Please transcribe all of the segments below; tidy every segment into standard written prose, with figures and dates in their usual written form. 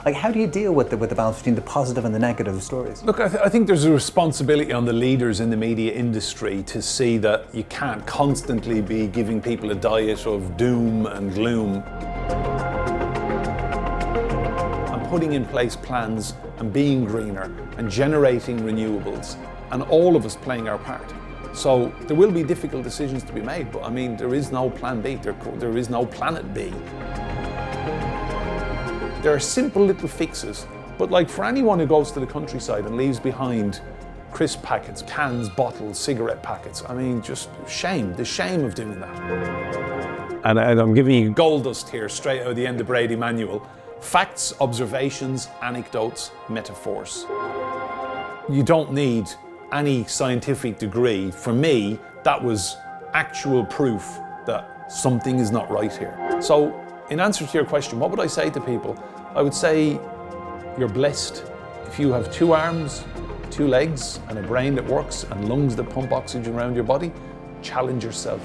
Like, how do you deal with the balance between the positive and the negative stories? Look, I think there's a responsibility on the leaders in the media industry to see that you can't constantly be giving people a diet of doom and gloom. And putting in place plans and being greener and generating renewables and all of us playing our part. So there will be difficult decisions to be made, but I mean, there is no plan B, there is no planet B. There are simple little fixes, but like for anyone who goes to the countryside and leaves behind crisp packets, cans, bottles, cigarette packets, I mean, just shame, the shame of doing that. And I'm giving you gold dust here, straight out of the Enda Brady manual. Facts, observations, anecdotes, metaphors. You don't need any scientific degree. For me, that was actual proof that something is not right here. So, in answer to your question, what would I say to people? I would say you're blessed if you have 2 arms, 2 legs, and a brain that works, and lungs that pump oxygen around your body. Challenge yourself.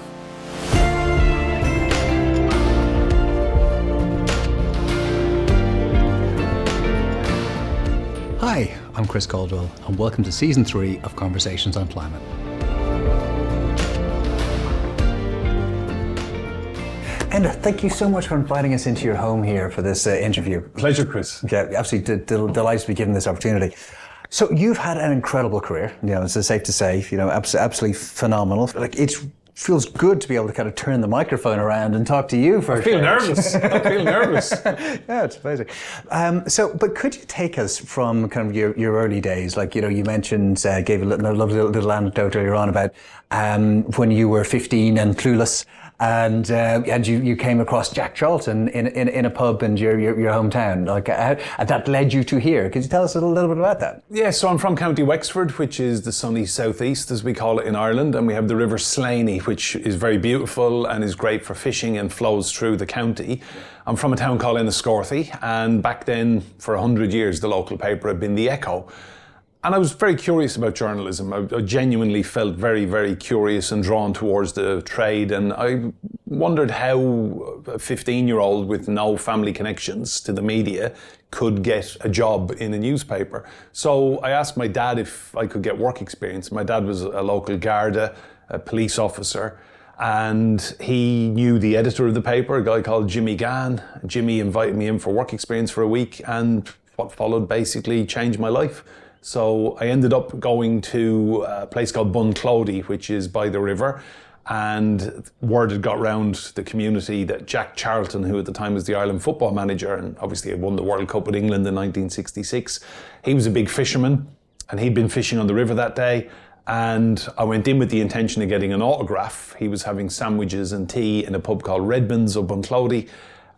Hi, I'm Chris Caldwell, and welcome to Season 3 of Conversations on Climate. Enda, thank you so much for inviting us into your home here for this interview. Pleasure, Chris. Yeah, absolutely delighted to be given this opportunity. So you've had an incredible career, it's safe to say, absolutely phenomenal. Like, it feels good to be able to kind of turn the microphone around and talk to you for I feel nervous. Yeah, it's amazing. But could you take us from kind of your early days? Like, you mentioned, gave a lovely little anecdote earlier on about when you were 15 and clueless, and you came across Jack Charlton in a pub in your hometown. Like, that led you to here. Could you tell us a little bit about that? Yeah, so I'm from County Wexford, which is the sunny southeast, as we call it in Ireland, and we have the River Slaney, which is very beautiful and is great for fishing and flows through the county. I'm from a town called Enniscorthy, and back then, for 100 years, the local paper had been The Echo. And I was very curious about journalism. I genuinely felt very, very curious and drawn towards the trade. And I wondered how a 15-year-old with no family connections to the media could get a job in a newspaper. So I asked my dad if I could get work experience. My dad was a local Garda, a police officer, and he knew the editor of the paper, a guy called Jimmy Gann. Jimmy invited me in for work experience for a week, and what followed basically changed my life. So I ended up going to a place called Bunclody, which is by the river, and word had got round the community that Jack Charlton, who at the time was the Ireland football manager and obviously had won the World Cup with England in 1966, he was a big fisherman and he'd been fishing on the river that day. And I went in with the intention of getting an autograph. He was having sandwiches and tea in a pub called Redmond's of Bunclody.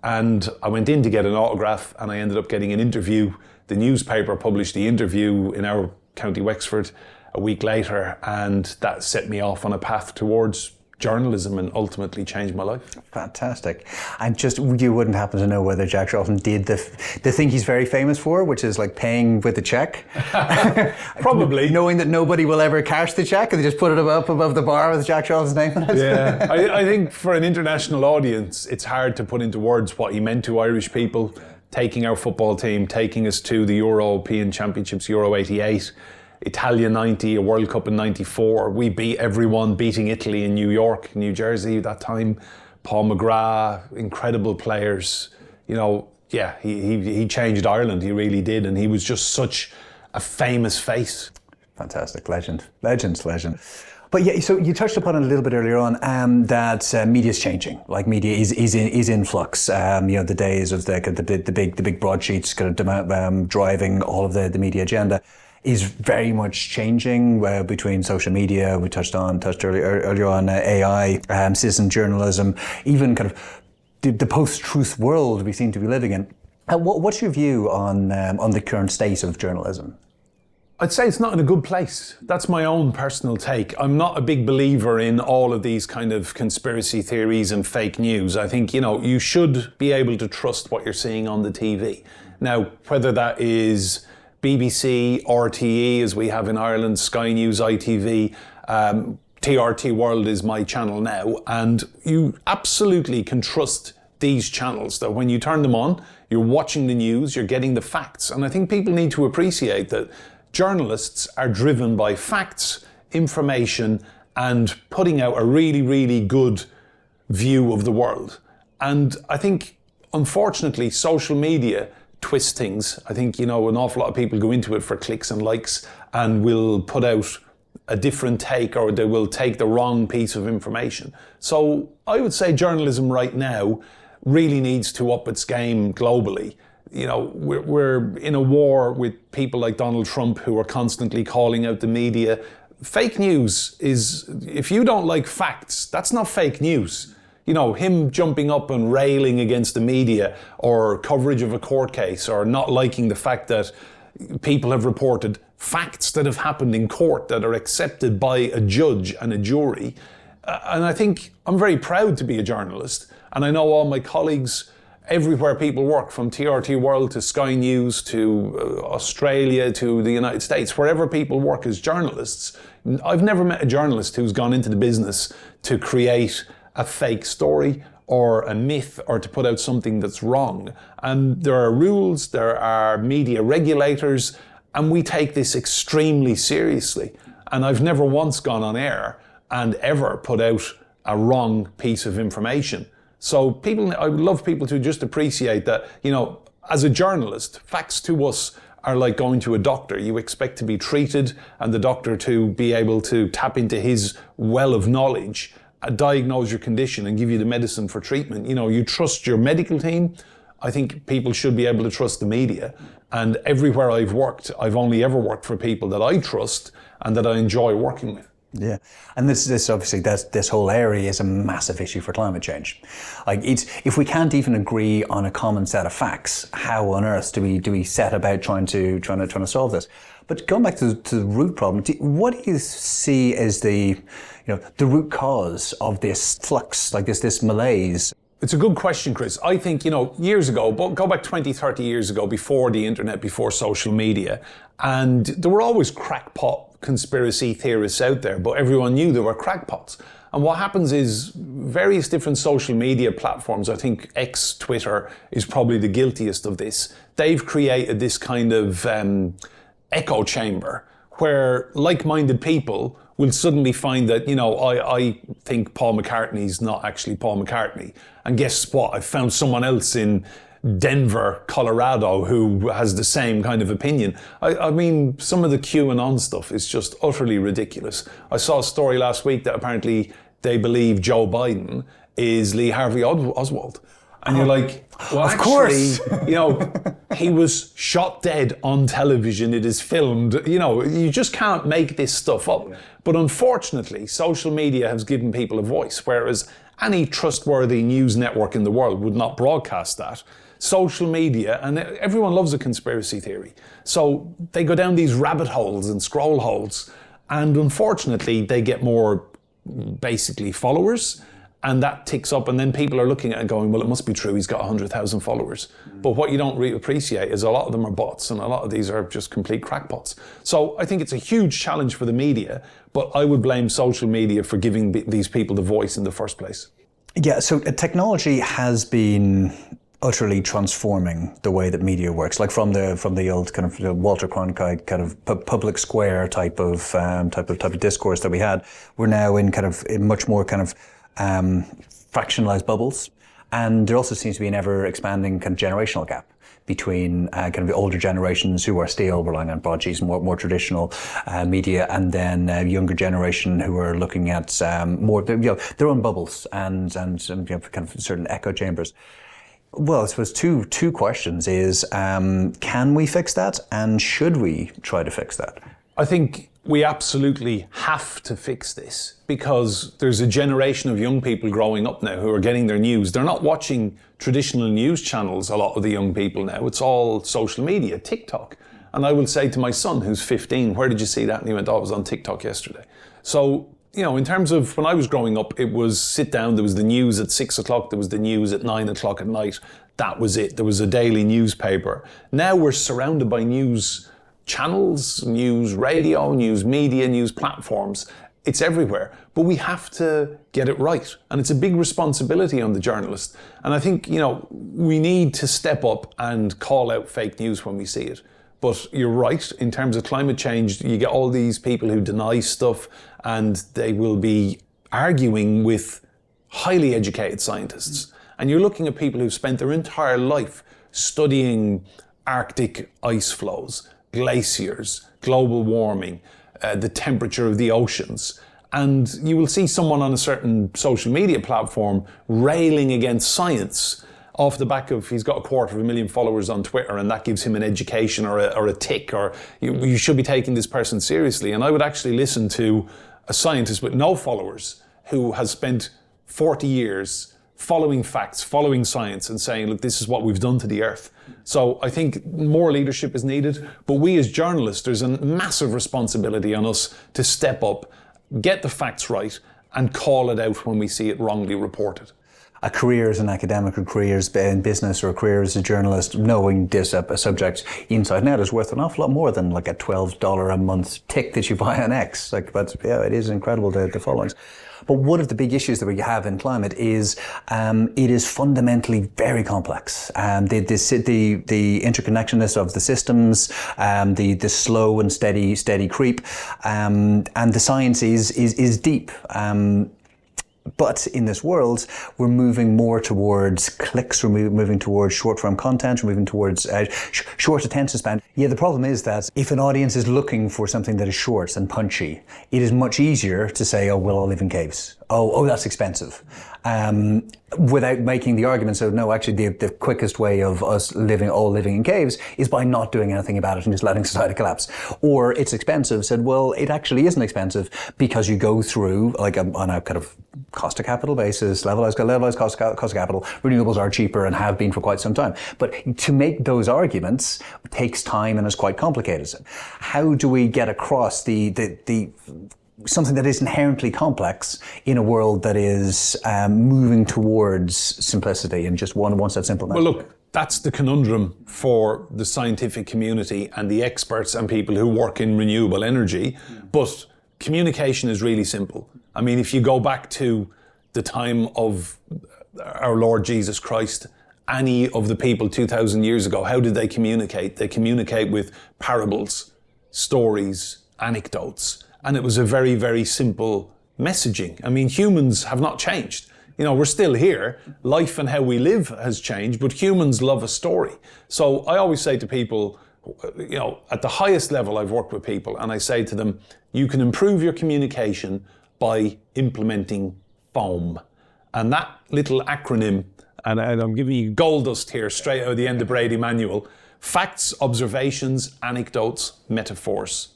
And I went in to get an autograph and I ended up getting an interview. The newspaper published the interview in our County Wexford a week later, and that set me off on a path towards journalism and ultimately changed my life. Fantastic. And just, you wouldn't happen to know whether Jack Charlton did the thing he's very famous for, which is like paying with a check? Probably. Knowing that nobody will ever cash the check and they just put it up above the bar with Jack Charlton's name on it? Yeah. I think for an international audience, it's hard to put into words what he meant to Irish people. Taking our football team, taking us to the European Championships, Euro 88, Italia 90, a World Cup in 94. We beat everyone, beating Italy in New York, New Jersey at that time. Paul McGrath, incredible players. He changed Ireland, he really did. And he was just such a famous face. Fantastic, legend. But yeah, so you touched upon it a little bit earlier on, that media is changing. Like, media is in flux. The days of the big broadsheets kind of driving all of the media agenda is very much changing between social media. We touched earlier on AI, citizen journalism, even kind of the post-truth world we seem to be living in. What's your view on the current state of journalism? I'd say it's not in a good place. That's my own personal take. I'm not a big believer in all of these kind of conspiracy theories and fake news. I think, you should be able to trust what you're seeing on the TV. Now, whether that is BBC, RTE, as we have in Ireland, Sky News, ITV, TRT World is my channel now, and you absolutely can trust these channels that when you turn them on, you're watching the news, you're getting the facts. And I think people need to appreciate that journalists are driven by facts, information, and putting out a really, really good view of the world. And I think, unfortunately, social media twist things. I think, an awful lot of people go into it for clicks and likes and will put out a different take, or they will take the wrong piece of information. So I would say journalism right now really needs to up its game globally. We're in a war with people like Donald Trump who are constantly calling out the media. Fake news is, if you don't like facts, that's not fake news. Him jumping up and railing against the media or coverage of a court case, or not liking the fact that people have reported facts that have happened in court that are accepted by a judge and a jury. And I think I'm very proud to be a journalist. And I know all my colleagues everywhere people work, from TRT World to Sky News to Australia to the United States, wherever people work as journalists. I've never met a journalist who's gone into the business to create a fake story or a myth, or to put out something that's wrong. And there are rules, there are media regulators, and we take this extremely seriously. And I've never once gone on air and ever put out a wrong piece of information. So I would love people to just appreciate that, as a journalist, facts to us are like going to a doctor. You expect to be treated and the doctor to be able to tap into his well of knowledge, diagnose your condition and give you the medicine for treatment. You trust your medical team. I think people should be able to trust the media. And everywhere I've worked, I've only ever worked for people that I trust and that I enjoy working with. Yeah, and this obviously, this whole area is a massive issue for climate change. If we can't even agree on a common set of facts, how on earth do we set about trying to solve this? But going back to the root problem, what do you see as the root cause of this flux, this malaise? It's a good question, Chris. I think, years ago, go back 20, 30 years ago, before the internet, before social media, and there were always crackpot conspiracy theorists out there, but everyone knew there were crackpots. And what happens is various different social media platforms, I think Twitter is probably the guiltiest of this. They've created this kind of echo chamber where like-minded people will suddenly find that, I think Paul McCartney's not actually Paul McCartney. And guess what? I found someone else in Denver, Colorado, who has the same kind of opinion. I mean, some of the QAnon stuff is just utterly ridiculous. I saw a story last week that apparently they believe Joe Biden is Lee Harvey Oswald. And you're like, well, of actually, course. He was shot dead on television. It is filmed. You just can't make this stuff up. Yeah. But unfortunately, social media has given people a voice, whereas any trustworthy news network in the world would not broadcast that. Social media, and everyone loves a conspiracy theory. So they go down these rabbit holes and scroll holes, and unfortunately, they get more, basically, followers. And that ticks up, and then people are looking at it and going, well, it must be true, he's got 100,000 followers. But what you don't really appreciate is a lot of them are bots, and a lot of these are just complete crackpots. So I think it's a huge challenge for the media, but I would blame social media for giving these people the voice in the first place. Yeah, so technology has been utterly transforming the way that media works, like from the old kind of Walter Cronkite kind of public square type of discourse that we had. We're now in much more kind of fractionalized bubbles, and there also seems to be an ever-expanding kind of generational gap between kind of the older generations who are still relying on broadsheets and more traditional media, and then younger generation who are looking at more their own bubbles and kind of certain echo chambers. Well, I suppose two questions is, can we fix that, and should we try to fix that? I think we absolutely have to fix this, because there's a generation of young people growing up now who are getting their news. They're not watching traditional news channels, a lot of the young people now. It's all social media, TikTok. And I will say to my son, who's 15, where did you see that? And he went, oh, it was on TikTok yesterday. So, in terms of when I was growing up, it was sit down, there was the news at 6 o'clock, there was the news at 9 o'clock at night. That was it. There was a daily newspaper. Now we're surrounded by news channels, news radio, news media, news platforms. It's everywhere, but we have to get it right. And it's a big responsibility on the journalist. And I think, we need to step up and call out fake news when we see it. But you're right, in terms of climate change, you get all these people who deny stuff, and they will be arguing with highly educated scientists. And you're looking at people who've spent their entire life studying Arctic ice flows, glaciers, global warming, the temperature of the oceans. And you will see someone on a certain social media platform railing against science off the back of he's got 250,000 followers on Twitter, and that gives him an education or a tick, or you should be taking this person seriously. And I would actually listen to a scientist with no followers who has spent 40 years following facts, following science, and saying, look, this is what we've done to the earth. So I think more leadership is needed, but we as journalists, there's a massive responsibility on us to step up, get the facts right, and call it out when we see it wrongly reported. A career as an academic, or careers in business, or a career as a journalist, knowing this a subject inside and out is worth an awful lot more than like a $12 a month tick that you buy on X. But yeah, it is incredible, the followings. But one of the big issues that we have in climate is it is fundamentally very complex. The interconnectedness of the systems, the slow and steady creep, and the science is deep. But in this world, we're moving more towards clicks, we're moving towards short-form content, we're moving towards short attention span. Yeah, the problem is that if an audience is looking for something that is short and punchy, it is much easier to say, oh, we'll all live in caves. Oh, that's expensive. Without making the argument, so no, actually the quickest way of us all living in caves is by not doing anything about it and just letting society collapse. Or it's expensive, said, well, it actually isn't expensive because you go through, like on a kind of cost of capital basis, levelized cost of capital, renewables are cheaper and have been for quite some time. But to make those arguments takes time and is quite complicated. How do we get across the something that is inherently complex in a world that is moving towards simplicity and just one set simple message? Well, look, that's the conundrum for the scientific community and the experts and people who work in renewable energy. But communication is really simple. I mean, if you go back to the time of our Lord Jesus Christ, any of the people 2,000 years ago, how did they communicate? They communicate with parables, stories, anecdotes. And it was a very, very simple messaging. I mean, humans have not changed. We're still here. Life and how we live has changed, but humans love a story. So I always say to people, at the highest level, I've worked with people, and I say to them, you can improve your communication by implementing FOAM. And that little acronym, and I'm giving you gold dust here, straight out of the Enda Brady manual: facts, observations, anecdotes, metaphors.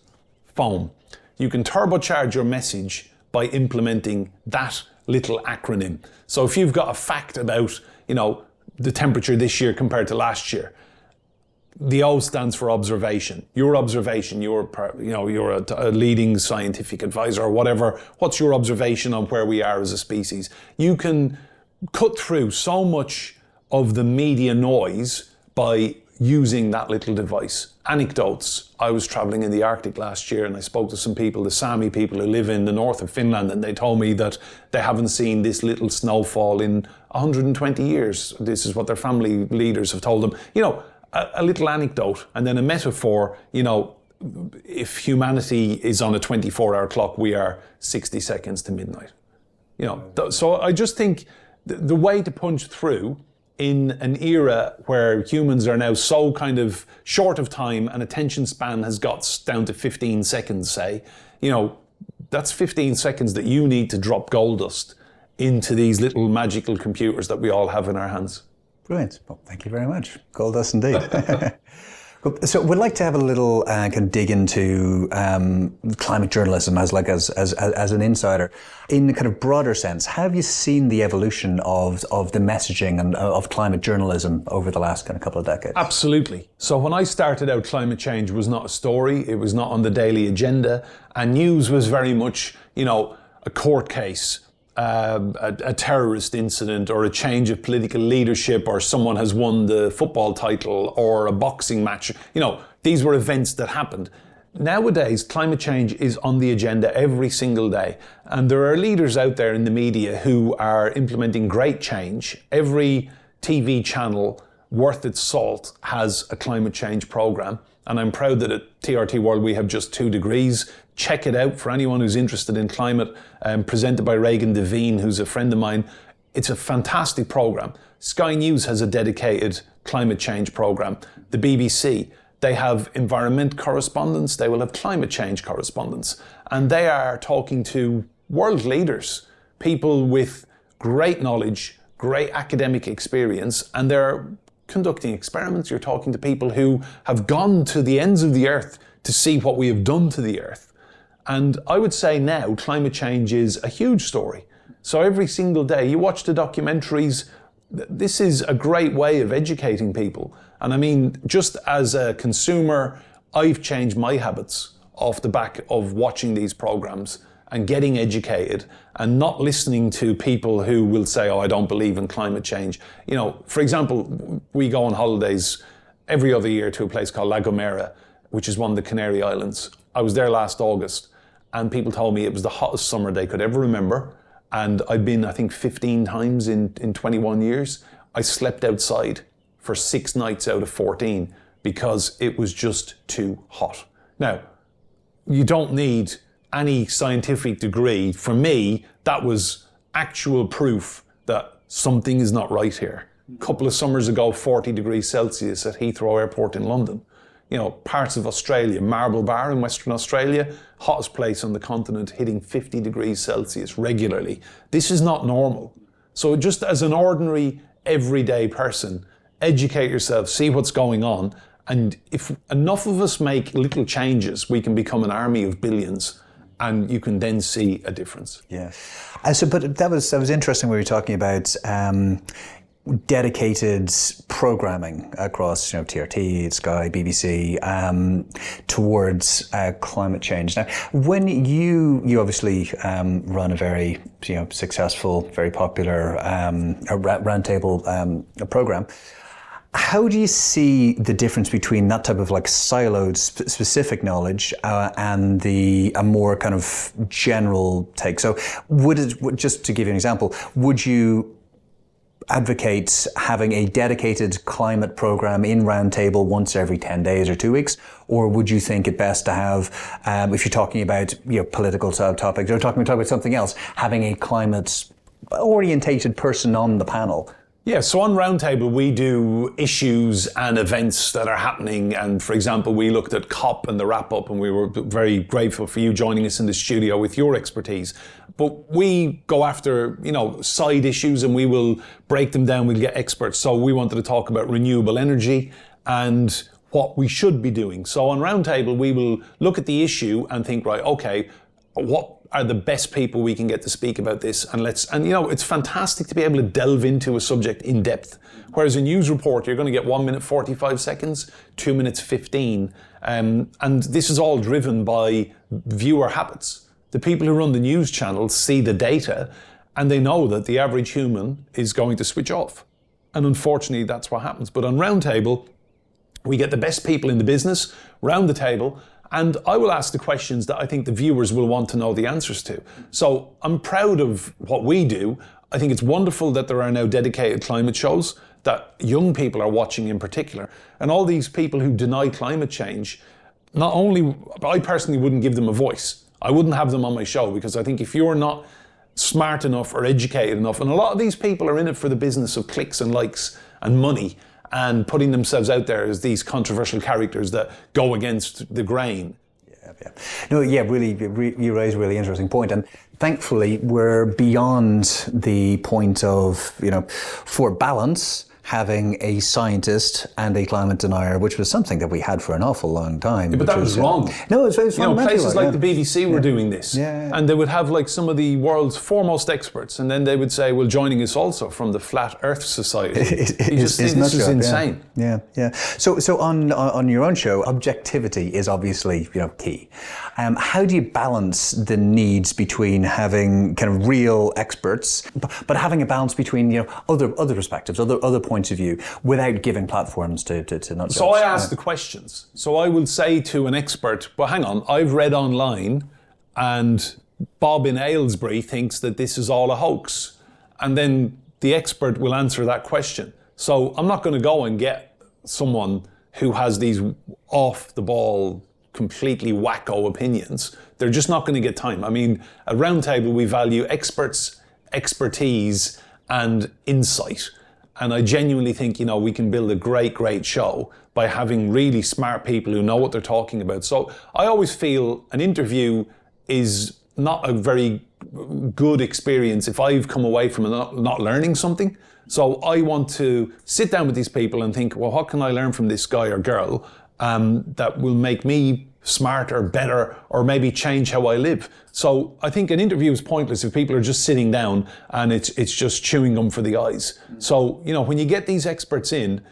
FOAM. You can turbocharge your message by implementing that little acronym. So if you've got a fact about, the temperature this year compared to last year, the O stands for observation. Your observation, you're a leading scientific advisor or whatever. What's your observation on where we are as a species? You can cut through so much of the media noise by using that little device. Anecdotes. I was traveling in the Arctic last year and I spoke to some people, the Sami people who live in the north of Finland, and they told me that they haven't seen this little snowfall in 120 years. This is what their family leaders have told them. A little anecdote and then a metaphor. If humanity is on a 24-hour clock, we are 60 seconds to midnight. So I just think the way to punch through in an era where humans are now so kind of short of time and attention span has got down to 15 seconds, say, that's 15 seconds that you need to drop gold dust into these little magical computers that we all have in our hands. Brilliant. Well, thank you very much. Gold dust indeed. So we'd like to have a little kind of dig into climate journalism as an insider. In the kind of broader sense, have you seen the evolution of the messaging and of climate journalism over the last kind of couple of decades? Absolutely. So when I started out, climate change was not a story. It was not on the daily agenda. And news was very much, a court case, a terrorist incident, or a change of political leadership, or someone has won the football title, or a boxing match. These were events that happened. Nowadays, climate change is on the agenda every single day. And there are leaders out there in the media who are implementing great change. Every TV channel worth its salt has a climate change program. And I'm proud that at TRT World we have just 2 degrees. Check it out for anyone who's interested in climate, presented by Reagan Devine, who's a friend of mine. It's a fantastic program. Sky News has a dedicated climate change program. The BBC, they have environment correspondents, they will have climate change correspondents. And they are talking to world leaders, people with great knowledge, great academic experience, and they're conducting experiments. You're talking to people who have gone to the ends of the earth to see what we have done to the earth. And I would say now climate change is a huge story. So every single day you watch the documentaries. This is a great way of educating people. And I mean, just as a consumer, I've changed my habits off the back of watching these programs and getting educated and not listening to people who will say, oh, I don't believe in climate change. You know, for example, we go on holidays every other year to a place called La Gomera, which is one of the Canary Islands. I was there last August and people told me it was the hottest summer they could ever remember. And I've been, I think, 15 times in 21 years. I slept outside for 6 nights out of 14 because it was just too hot. Now, you don't need any scientific degree. For me, that was actual proof that something is not right here. A couple of summers ago, 40 degrees Celsius at Heathrow Airport in London. You know, parts of Australia, Marble Bar in Western Australia, hottest place on the continent, hitting 50 degrees Celsius regularly. This is not normal. So just as an ordinary, everyday person, educate yourself, see what's going on. And if enough of us make little changes, we can become an army of billions. And you can then see a difference. Yeah. But that was interesting when we were talking about dedicated programming across, you know, TRT, Sky, BBC, towards climate change. Now, when you obviously run a very, you know, successful, very popular Roundtable program, how do you see the difference between that type of like siloed specific knowledge and a more kind of general take? So just to give you an example, would you advocate having a dedicated climate program in Roundtable once every 10 days or 2 weeks? Or would you think it best to have, if you're talking about, you know, political topics or talking about something else, having a climate orientated person on the panel? Yeah, so on Roundtable, we do issues and events that are happening. And for example, we looked at COP and the wrap up, and we were very grateful for you joining us in the studio with your expertise. But we go after, you know, side issues and we will break them down. We'll get experts. So we wanted to talk about renewable energy and what we should be doing. So on Roundtable, we will look at the issue and think, right, okay, what are the best people we can get to speak about this? And you know, it's fantastic to be able to delve into a subject in depth. Whereas a news report, you're going to get 1 minute, 45 seconds, 2 minutes, 15. And this is all driven by viewer habits. The people who run the news channels see the data and they know that the average human is going to switch off. And unfortunately, that's what happens. But on Roundtable, we get the best people in the business round the table, and I will ask the questions that I think the viewers will want to know the answers to. So I'm proud of what we do. I think it's wonderful that there are now dedicated climate shows that young people are watching in particular. And all these people who deny climate change, not only, I personally wouldn't give them a voice. I wouldn't have them on my show, because I think if you're not smart enough or educated enough, and a lot of these people are in it for the business of clicks and likes and money, and putting themselves out there as these controversial characters that go against the grain. Yeah. No, yeah, really, you raise a really interesting point. And thankfully, we're beyond the point of, you know, for balance, having a scientist and a climate denier, which was something that we had for an awful long time. Yeah, but that was wrong. No, it's very fundamental. You know, places like the BBC were doing this. And they would have like some of the world's foremost experts, and then they would say, well, joining us also from the Flat Earth Society. This is insane. Yeah. So on your own show, objectivity is obviously, you know, key. How do you balance the needs between having kind of real experts, but having a balance between, you know, other perspectives, other points points of view without giving platforms to not So I ask the questions. So I will say to an expert, well, hang on, I've read online and Bob in Aylesbury thinks that this is all a hoax. And then the expert will answer that question. So I'm not going to go and get someone who has these off the ball, completely wacko opinions. They're just not going to get time. I mean, at Roundtable, we value experts, expertise, and insight. And I genuinely think, we can build a great, great show by having really smart people who know what they're talking about. So I always feel an interview is not a very good experience if I've come away from it not learning something. So I want to sit down with these people and think, well, what can I learn from this guy or girl that will make me smarter, better, or maybe change how I live. So I think an interview is pointless if people are just sitting down and it's just chewing gum for the eyes. So, when you get these experts in,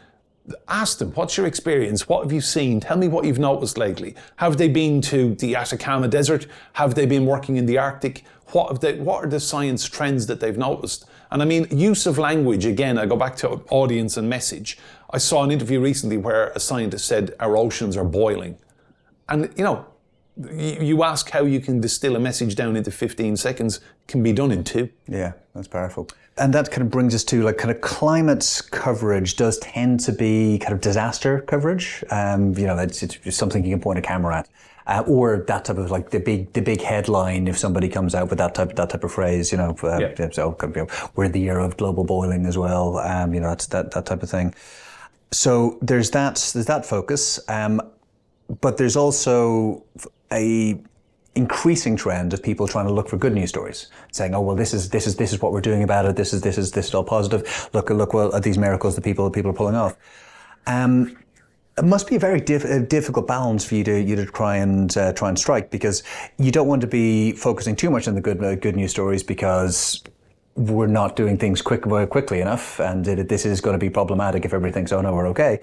ask them, what's your experience? What have you seen? Tell me what you've noticed lately. Have they been to the Atacama Desert? Have they been working in the Arctic? What are the science trends that they've noticed? And I mean, use of language, again, I go back to audience and message. I saw an interview recently where a scientist said our oceans are boiling. And, you ask how you can distill a message down into 15 seconds, can be done in 2. Yeah, that's powerful. And that kind of brings us to climate coverage does tend to be kind of disaster coverage. It's something you can point a camera at. Or that type of the big headline if somebody comes out with that type of phrase, so we're in the year of global boiling as well, that's that type of thing. So there's that focus. But there's also a increasing trend of people trying to look for good news stories, saying, "Oh well, this is what we're doing about it. This is all positive. Look well at these miracles that people are pulling off." It must be a very difficult balance for you to try and strike, because you don't want to be focusing too much on the good news stories because we're not doing things quickly enough, and this is going to be problematic if everybody thinks, "Oh no, we're okay."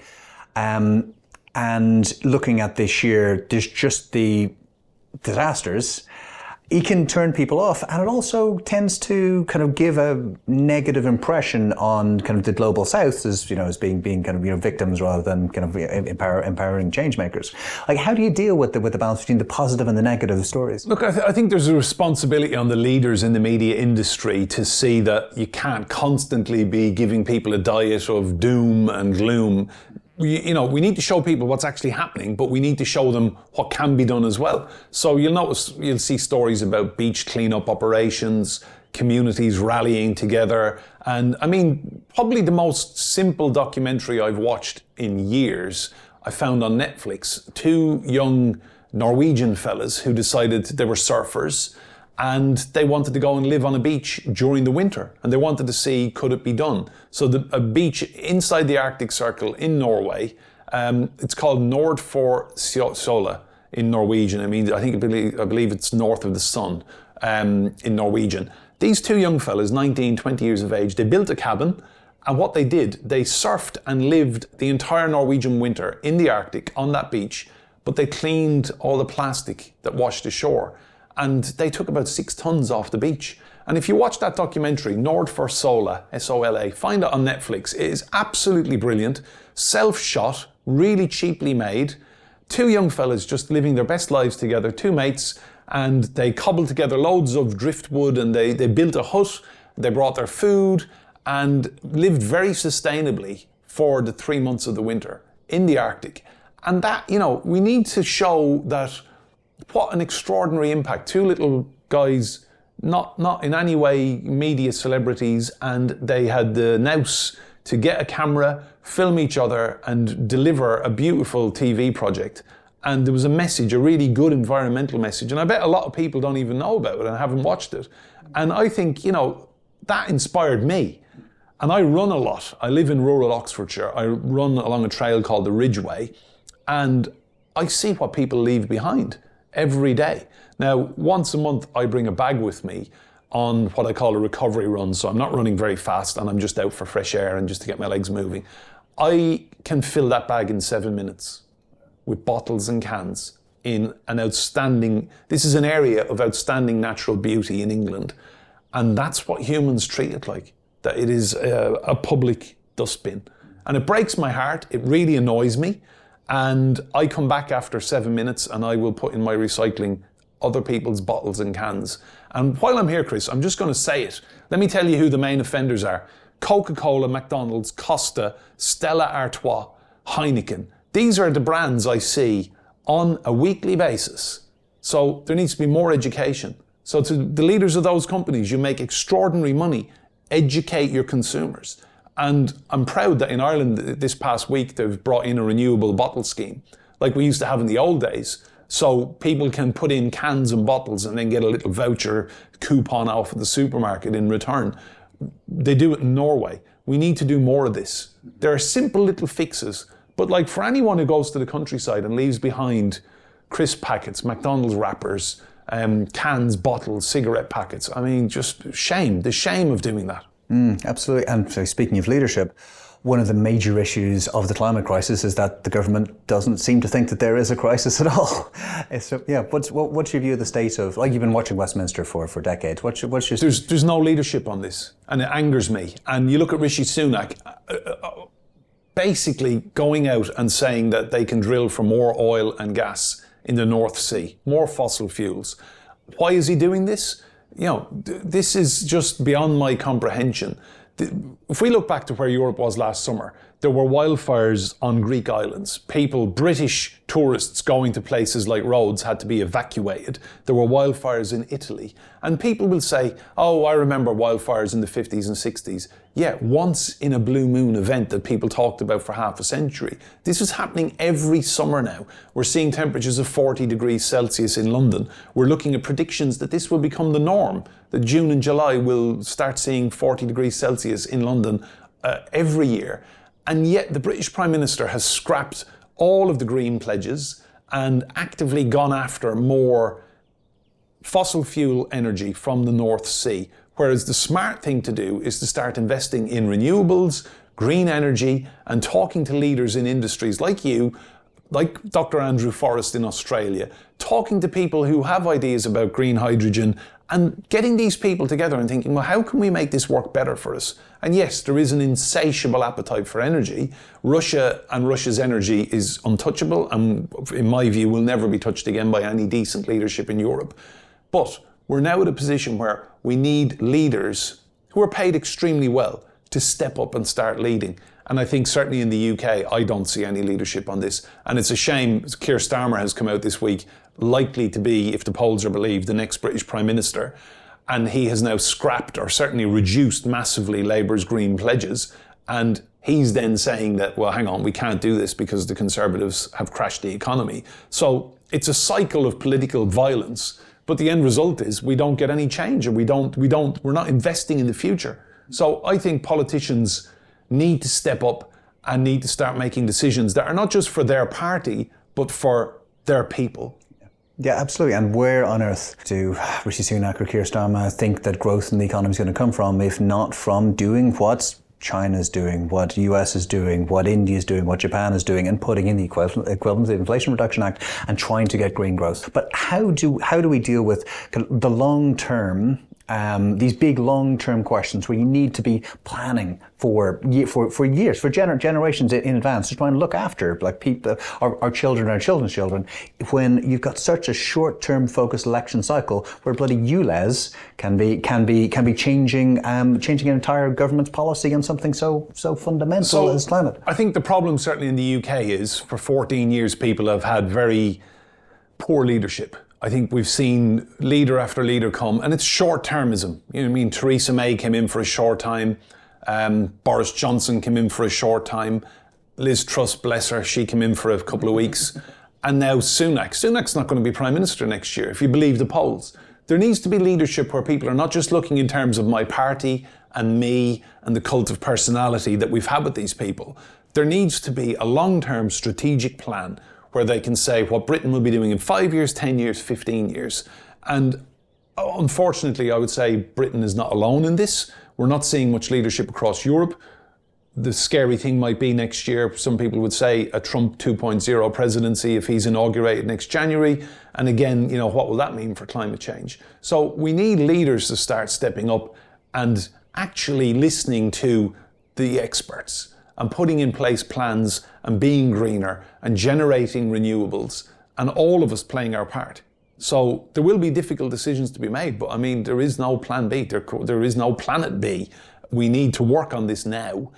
And looking at this year, there's just the disasters. It can turn people off, and it also tends to kind of give a negative impression on kind of the global south as being kind of victims rather than kind of empowering change makers. How do you deal with the balance between the positive and the negative stories? Look, I think there's a responsibility on the leaders in the media industry to see that you can't constantly be giving people a diet of doom and gloom. We need to show people what's actually happening, but we need to show them what can be done as well. So you'll see stories about beach cleanup operations, communities rallying together. And I mean, probably the most simple documentary I've watched in years, I found on Netflix. 2 young Norwegian fellas who decided they were surfers and they wanted to go and live on a beach during the winter, and they wanted to see, could it be done? So a beach inside the Arctic Circle in Norway, it's called Nordforsola in Norwegian. I believe it's north of the sun in Norwegian. These 2 young fellas, 19, 20 years of age, they built a cabin, and what they did, they surfed and lived the entire Norwegian winter in the Arctic on that beach, but they cleaned all the plastic that washed ashore. And they took about 6 tons off the beach. And if you watch that documentary, Nordforsola, S-O-L-A, find it on Netflix. It is absolutely brilliant, self-shot, really cheaply made. 2 young fellas just living their best lives together, 2 mates, and they cobbled together loads of driftwood and they built a hut, they brought their food and lived very sustainably for the 3 months of the winter in the Arctic. And that, we need to show that what an extraordinary impact. 2 little guys, not in any way media celebrities, and they had the nous to get a camera, film each other, and deliver a beautiful TV project. And there was a message, a really good environmental message. And I bet a lot of people don't even know about it and haven't watched it. And I think, that inspired me. And I run a lot. I live in rural Oxfordshire. I run along a trail called the Ridgeway. And I see what people leave behind every day. Now, once a month, I bring a bag with me on what I call a recovery run. So I'm not running very fast and I'm just out for fresh air and just to get my legs moving. I can fill that bag in 7 minutes with bottles and cans in this is an area of outstanding natural beauty in England. And that's what humans treat it like, that it is a public dustbin. And it breaks my heart. It really annoys me. And I come back after 7 minutes and I will put in my recycling other people's bottles and cans. And while I'm here, Chris, I'm just going to say it. Let me tell you who the main offenders are. Coca-Cola, McDonald's, Costa, Stella Artois, Heineken. These are the brands I see on a weekly basis. So there needs to be more education. So to the leaders of those companies, you make extraordinary money. Educate your consumers. And I'm proud that in Ireland this past week, they've brought in a renewable bottle scheme, like we used to have in the old days. So people can put in cans and bottles and then get a little voucher coupon off at the supermarket in return. They do it in Norway. We need to do more of this. There are simple little fixes, but like for anyone who goes to the countryside and leaves behind crisp packets, McDonald's wrappers, cans, bottles, cigarette packets, I mean, just shame, the shame of doing that. Absolutely. And so speaking of leadership, one of the major issues of the climate crisis is that the government doesn't seem to think that there is a crisis at all. So, yeah, what's your view of the state of, like you've been watching Westminster for decades, what's your... There's no leadership on this, and it angers me. And you look at Rishi Sunak, basically going out and saying that they can drill for more oil and gas in the North Sea, more fossil fuels. Why is he doing this? You know, this is just beyond my comprehension. If we look back to where Europe was last summer, there were wildfires on Greek islands. People, British tourists going to places like Rhodes had to be evacuated. There were wildfires in Italy. And people will say, oh, I remember wildfires in the 50s and 60s. Yeah, once in a blue moon event that people talked about for half a century. This is happening every summer now. We're seeing temperatures of 40 degrees Celsius in London. We're looking at predictions that this will become the norm, that June and July will start seeing 40 degrees Celsius in London every year. And yet the British Prime Minister has scrapped all of the green pledges and actively gone after more fossil fuel energy from the North Sea. Whereas the smart thing to do is to start investing in renewables, green energy, and talking to leaders in industries like you, like Dr. Andrew Forrest in Australia, talking to people who have ideas about green hydrogen and getting these people together and thinking, well, how can we make this work better for us? And yes, there is an insatiable appetite for energy. Russia and Russia's energy is untouchable and, in my view, will never be touched again by any decent leadership in Europe. But we're now at a position where we need leaders who are paid extremely well to step up and start leading. And I think certainly in the UK, I don't see any leadership on this. And it's a shame. Keir Starmer has come out this week, likely to be, if the polls are believed, the next British Prime Minister. And he has now scrapped or certainly reduced massively Labour's green pledges. And he's then saying that, well, hang on, we can't do this because the Conservatives have crashed the economy. So it's a cycle of political violence. But the end result is we don't get any change, and we're not investing in the future. So I think politicians need to step up and need to start making decisions that are not just for their party, but for their people. Yeah, absolutely. And where on earth do Rishi Sunak or Keir Starmer think that growth in the economy is going to come from, if not from doing what China's doing, what the US is doing, what India is doing, what Japan is doing, and putting in the equivalent of the Inflation Reduction Act and trying to get green growth. But how do we deal with the long term, these big long-term questions where you need to be planning for years, for generations in advance, to try and look after like people, our children, our children's children, when you've got such a short-term focused election cycle where bloody ULEZ can be changing an entire government's policy on something so fundamental as climate. I think the problem certainly in the UK is for 14 years people have had very poor leadership. I think we've seen leader after leader come, and it's short-termism. You know what I mean? Theresa May came in for a short time. Boris Johnson came in for a short time. Liz Truss, bless her, she came in for a couple of weeks. And now Sunak. Sunak's not going to be Prime Minister next year, if you believe the polls. There needs to be leadership where people are not just looking in terms of my party and me and the cult of personality that we've had with these people. There needs to be a long-term strategic plan where they can say what Britain will be doing in 5 years, 10 years, 15 years. And unfortunately, I would say Britain is not alone in this. We're not seeing much leadership across Europe. The scary thing might be next year, some people would say, a Trump 2.0 presidency if he's inaugurated next January. And again, you know, what will that mean for climate change? So we need leaders to start stepping up and actually listening to the experts and putting in place plans and being greener and generating renewables, and all of us playing our part. So there will be difficult decisions to be made, but I mean, there is no plan B, there is no planet B. We need to work on this now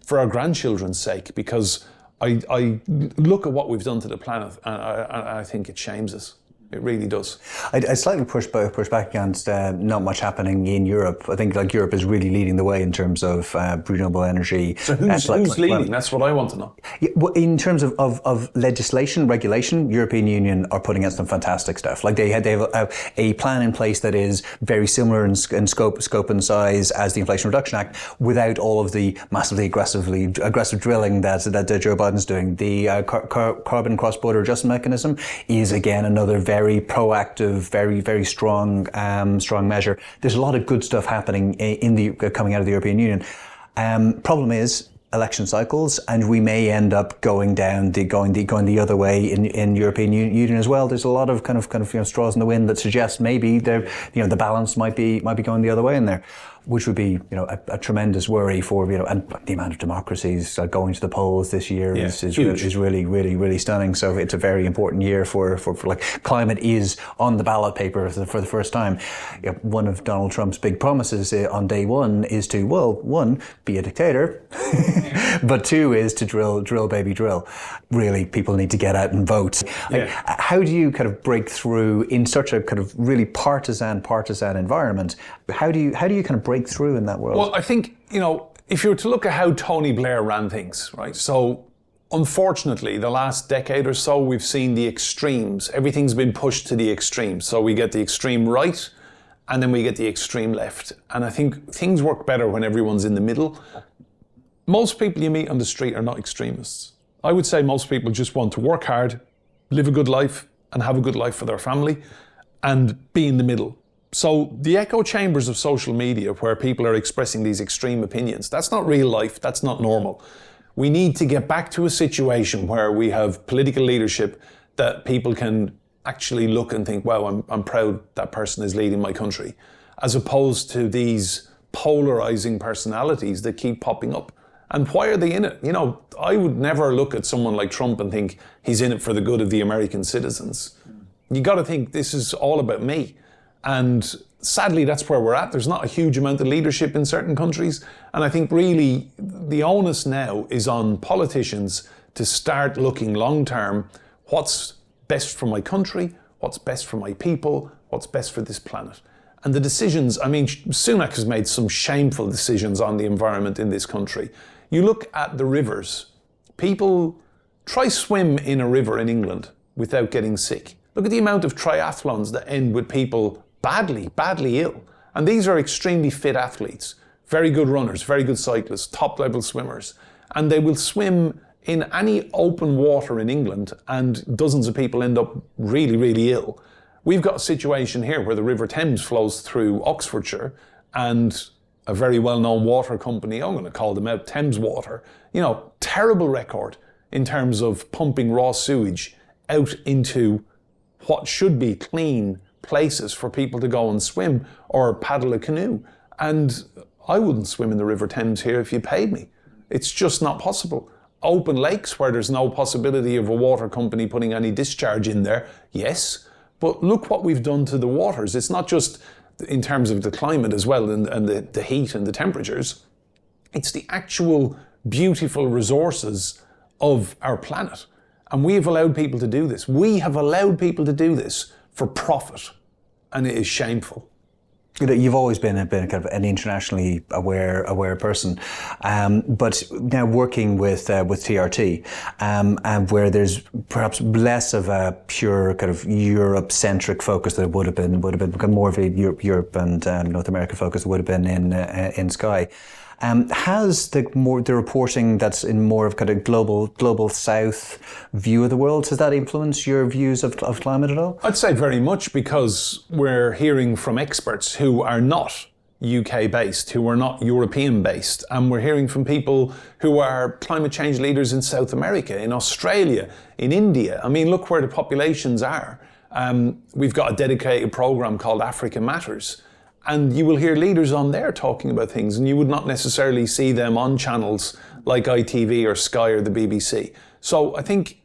for our grandchildren's sake, because I look at what we've done to the planet and I think it shames us. It really does. I slightly push back against not much happening in Europe. I think like Europe is really leading the way in terms of renewable energy. So who's leading? That's what I want to know. Yeah, well, in terms of legislation, regulation, European Union are putting out some fantastic stuff. Like they have a plan in place that is very similar in scope and size as the Inflation Reduction Act, without all of the massively aggressive drilling that Joe Biden's doing. The carbon cross-border adjustment mechanism is again another very proactive, very strong measure. There's a lot of good stuff happening coming out of the European Union. Problem is election cycles, and we may end up going the other way in European Union as well. There's a lot of kind of straws in the wind that suggest maybe the balance might be going the other way in there, which would be a tremendous worry for and the amount of democracies going to the polls this year is really stunning. So it's a very important year for like climate is on the ballot paper for the first time. One of Donald Trump's big promises on day one is to, well, one, be a dictator, but two is to drill baby drill. Really, people need to get out and vote. How do you kind of break through in such a kind of really partisan environment? How do you kind of break through in that world? Well, I think, if you were to look at how Tony Blair ran things, right? So unfortunately, the last decade or so, we've seen the extremes. Everything's been pushed to the extremes. So we get the extreme right, and then we get the extreme left. And I think things work better when everyone's in the middle. Most people you meet on the street are not extremists. I would say most people just want to work hard, live a good life, and have a good life for their family, and be in the middle. So the echo chambers of social media where people are expressing these extreme opinions, that's not real life, that's not normal. We need to get back to a situation where we have political leadership that people can actually look and think, wow, I'm proud that person is leading my country, as opposed to these polarizing personalities that keep popping up. And why are they in it? I would never look at someone like Trump and think he's in it for the good of the American citizens. You got to think this is all about me. And sadly, that's where we're at. There's not a huge amount of leadership in certain countries. And I think really the onus now is on politicians to start looking long term. What's best for my country? What's best for my people? What's best for this planet? And the decisions, Sunak has made some shameful decisions on the environment in this country. You look at the rivers. People try swim in a river in England without getting sick. Look at the amount of triathlons that end with people badly ill. And these are extremely fit athletes, very good runners, very good cyclists, top-level swimmers. And they will swim in any open water in England, and dozens of people end up really ill. We've got a situation here where the River Thames flows through Oxfordshire, and a very well-known water company, I'm going to call them out, Thames Water, terrible record in terms of pumping raw sewage out into what should be clean places for people to go and swim or paddle a canoe. And I wouldn't swim in the River Thames here if you paid me. It's just not possible. Open lakes where there's no possibility of a water company putting any discharge in there, yes. But look what we've done to the waters. It's not just in terms of the climate as well and the heat and the temperatures. It's the actual beautiful resources of our planet. And we have allowed people to do this. We have allowed people to do this for profit. And it is shameful. You've always been kind of an internationally aware person, but now working with TRT, and where there's perhaps less of a pure kind of Europe-centric focus that would have been more of a Europe and North America focus that would have been in Sky. Has the reporting that's in more of kind of global South view of the world, has that influenced your views of climate at all? I'd say very much, because we're hearing from experts who are not UK based, who are not European based, and we're hearing from people who are climate change leaders in South America, in Australia, in India. Look where the populations are. We've got a dedicated program called Africa Matters. And you will hear leaders on there talking about things, and you would not necessarily see them on channels like ITV or Sky or the BBC. So I think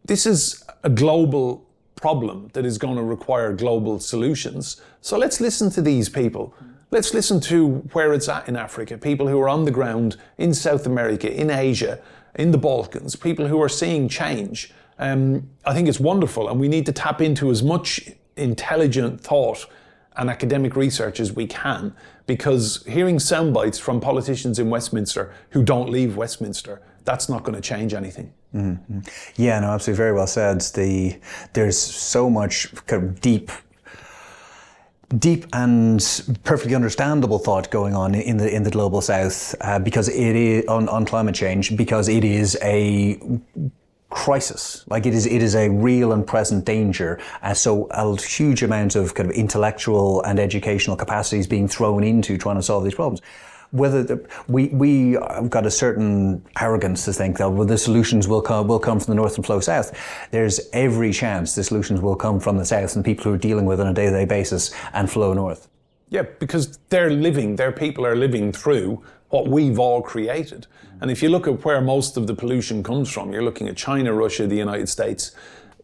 this is a global problem that is going to require global solutions. So let's listen to these people. Let's listen to where it's at in Africa, people who are on the ground in South America, in Asia, in the Balkans, people who are seeing change. I think it's wonderful, and we need to tap into as much intelligent thought and academic research as we can, because hearing sound bites from politicians in Westminster who don't leave Westminster, that's not going to change anything. Mm-hmm. Yeah, no, absolutely, very well said. There's so much kind of deep and perfectly understandable thought going on in the global South because it is on climate change, because it is a crisis. Like it is a real and present danger. So a huge amount of kind of intellectual and educational capacity is being thrown into trying to solve these problems. Whether we have got a certain arrogance to think that the solutions will come from the north and flow south. There's every chance the solutions will come from the south and people who are dealing with it on a day-to-day basis and flow north. Yeah, because their people are living through what we've all created. And if you look at where most of the pollution comes from, you're looking at China, Russia, the United States.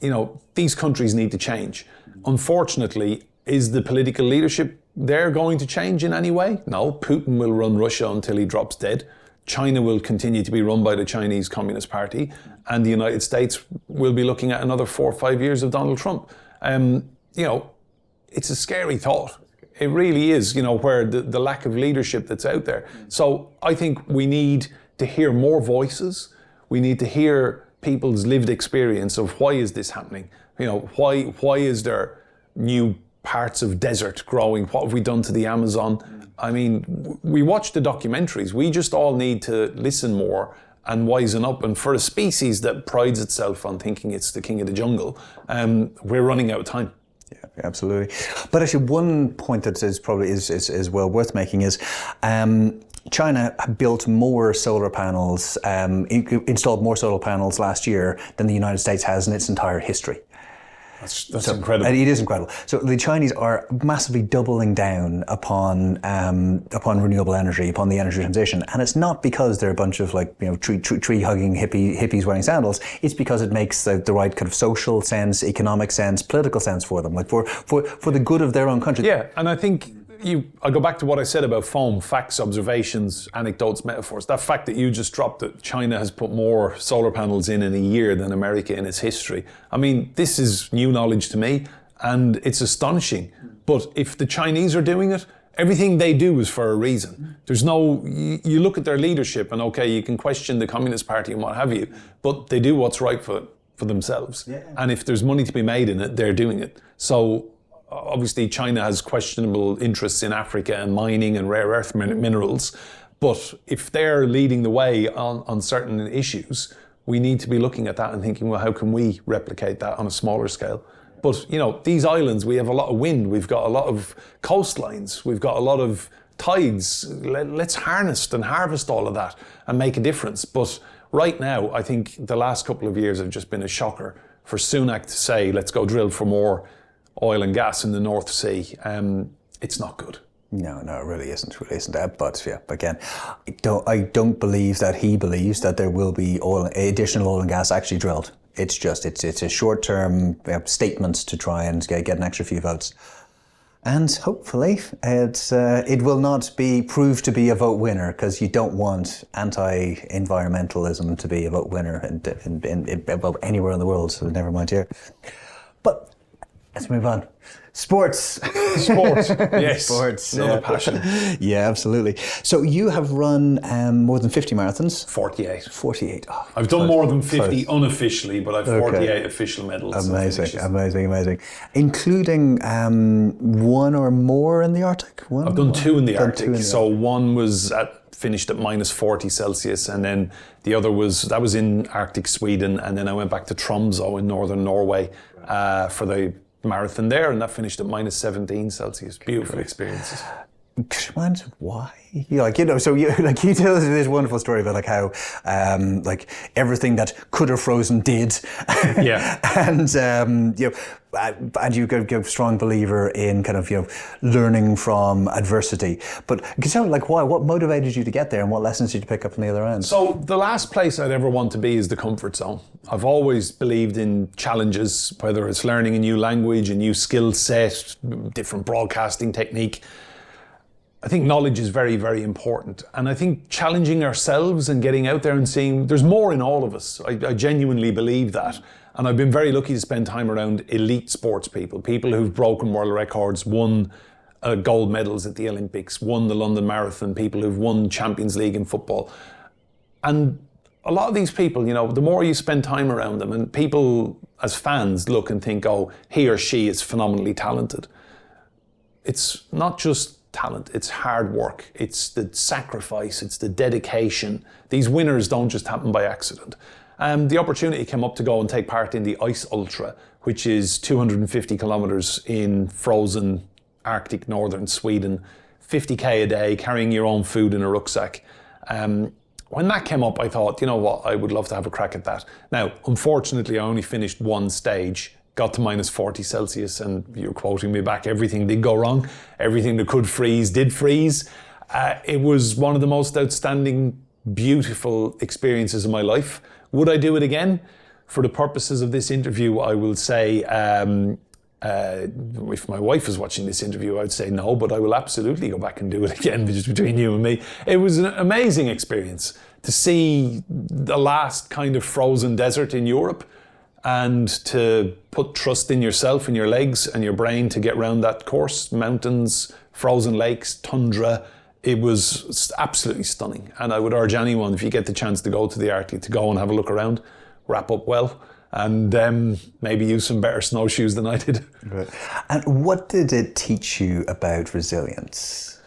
You know, these countries need to change. Unfortunately, is the political leadership there going to change in any way? No, Putin will run Russia until he drops dead. China will continue to be run by the Chinese Communist Party, and the United States will be looking at another 4 or 5 years of Donald Trump. You know, it's a scary thought. It really is, you know, where the lack of leadership that's out there. So I think we need to hear more voices. We need to hear people's lived experience of why is this happening? You know, why is there new parts of desert growing? What have we done to the Amazon? I mean, we watch the documentaries. We just all need to listen more and wisen up. And for a species that prides itself on thinking it's the king of the jungle, we're running out of time. Yeah, absolutely. But actually, one point that is probably is well worth making is China built more solar panels, installed more solar panels last year than the United States has in its entire history. That's incredible. And it is incredible. So the Chinese are massively doubling down upon renewable energy, upon the energy transition, and it's not because they're a bunch of tree hugging hippies wearing sandals. It's because it makes the right kind of social sense, economic sense, political sense for them, like for the good of their own country. Yeah, and I think I go back to what I said about foam: facts, observations, anecdotes, metaphors. That fact that you just dropped, that China has put more solar panels in a year than America in its history. I mean, this is new knowledge to me, and it's astonishing. But if the Chinese are doing it, everything they do is for a reason. There's no, you look at their leadership and okay, you can question the Communist Party and what have you, but they do what's right for themselves. Yeah. And if there's money to be made in it, they're doing it. So obviously China has questionable interests in Africa and mining and rare earth minerals. But if they're leading the way on certain issues, we need to be looking at that and thinking, well, how can we replicate that on a smaller scale? But, you know, these islands, we have a lot of wind, we've got a lot of coastlines, we've got a lot of tides. Let's harness and harvest all of that and make a difference. But right now, I think the last couple of years have just been a shocker for Sunak to say, let's go drill for more oil and gas in the North Sea. It's not good. No, it really isn't. But yeah, again, I don't believe that he believes that there will be additional oil and gas actually drilled. It's a short-term statement to try and get an extra few votes. And hopefully it will not be proved to be a vote winner, because you don't want anti-environmentalism to be a vote winner anywhere in the world, so never mind here. But let's move on. Sports. Yes. Sports. Another passion. Yeah, absolutely. So you have run more than 50 marathons? 48. 48. Oh, I've done more than 50 unofficially, but I've 48 official medals. Amazing. Including one or more in the Arctic? I've done two in the Arctic. So one was finished at minus 40 Celsius, and then the other was in Arctic Sweden, and then I went back to Tromsø in northern Norway for the marathon there, and that finished at minus 17 Celsius. Beautiful experiences. mind why? So you tell us this wonderful story about like how like everything that could have frozen did. Yeah. And and you go strong believer in kind of learning from adversity. But can you tell me like why? What motivated you to get there, and what lessons did you pick up on the other end? So the last place I'd ever want to be is the comfort zone. I've always believed in challenges, whether it's learning a new language, a new skill set, different broadcasting technique. I think knowledge is very, very important. And I think challenging ourselves and getting out there and seeing there's more in all of us. I genuinely believe that. And I've been very lucky to spend time around elite sports people who've broken world records, won gold medals at the Olympics, won the London Marathon, people who've won Champions League in football. And a lot of these people, the more you spend time around them, and people as fans look and think, oh, he or she is phenomenally talented. It's not just talent, it's hard work, it's the sacrifice, it's the dedication. These winners don't just happen by accident. The opportunity came up to go and take part in the Ice Ultra, which is 250 kilometers in frozen Arctic northern Sweden, 50k a day, carrying your own food in a rucksack. When that came up, I thought, you know what, I would love to have a crack at that. Now, unfortunately, I only finished one stage, got to minus 40 Celsius, and you're quoting me back, everything did go wrong. Everything that could freeze did freeze. It was one of the most outstanding, beautiful experiences of my life. Would I do it again? For the purposes of this interview, I will say, if my wife is watching this interview, I'd say no, but I will absolutely go back and do it again, just between you and me. It was an amazing experience to see the last kind of frozen desert in Europe, and to put trust in yourself and your legs and your brain to get around that course. Mountains, frozen lakes, tundra. It was absolutely stunning. And I would urge anyone, if you get the chance to go to the Arctic, to go and have a look around, wrap up well, and maybe use some better snowshoes than I did. Right. And what did it teach you about resilience?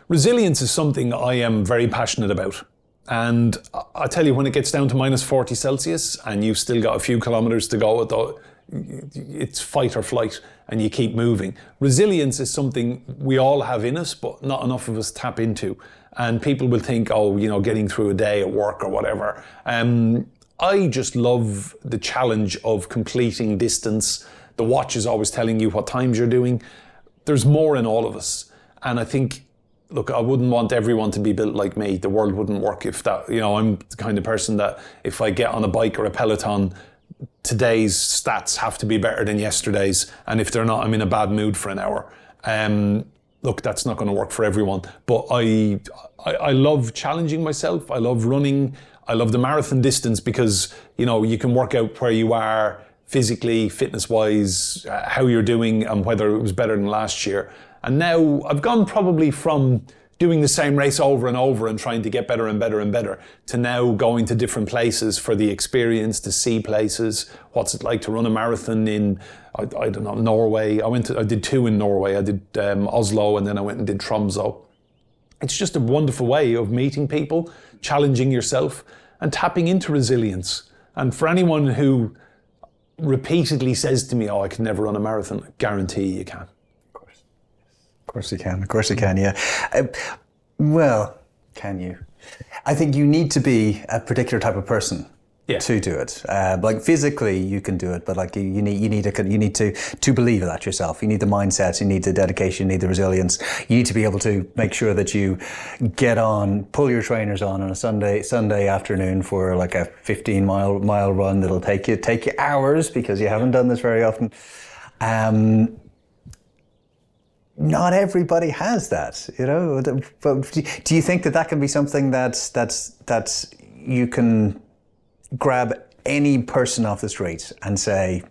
Resilience is something I am very passionate about. And I tell you, when it gets down to minus 40 Celsius and you've still got a few kilometers to go, it's fight or flight, and you keep moving. Resilience is something we all have in us, but not enough of us tap into. And people will think, oh, getting through a day at work or whatever. I just love the challenge of completing distance. The watch is always telling you what times you're doing. There's more in all of us. And I think, look, I wouldn't want everyone to be built like me. The world wouldn't work if that, I'm the kind of person that if I get on a bike or a Peloton, today's stats have to be better than yesterday's. And if they're not, I'm in a bad mood for an hour. Look, that's not going to work for everyone. But I love challenging myself. I love running. I love the marathon distance because, you can work out where you are physically, fitness-wise, how you're doing, and whether it was better than last year. And now I've gone probably from doing the same race over and over and trying to get better and better and better to now going to different places for the experience, to see places. What's it like to run a marathon in, I don't know, Norway? I did 2 in Norway. I did Oslo, and then I went and did Tromsø. It's just a wonderful way of meeting people, challenging yourself, and tapping into resilience. And for anyone who repeatedly says to me, oh, I can never run a marathon, I guarantee you can. Of course you can. Of course you can, yeah. Well, can you? I think you need to be a particular type of person to do it. Like physically you can do it, but like you need to believe that yourself. You need the mindset, you need the dedication, you need the resilience. You need to be able to make sure that you pull your trainers on a Sunday afternoon for like a 15-mile run that'll take you hours because you haven't done this very often. Not everybody has that, But do you think that can be something that you can grab any person off the street and say,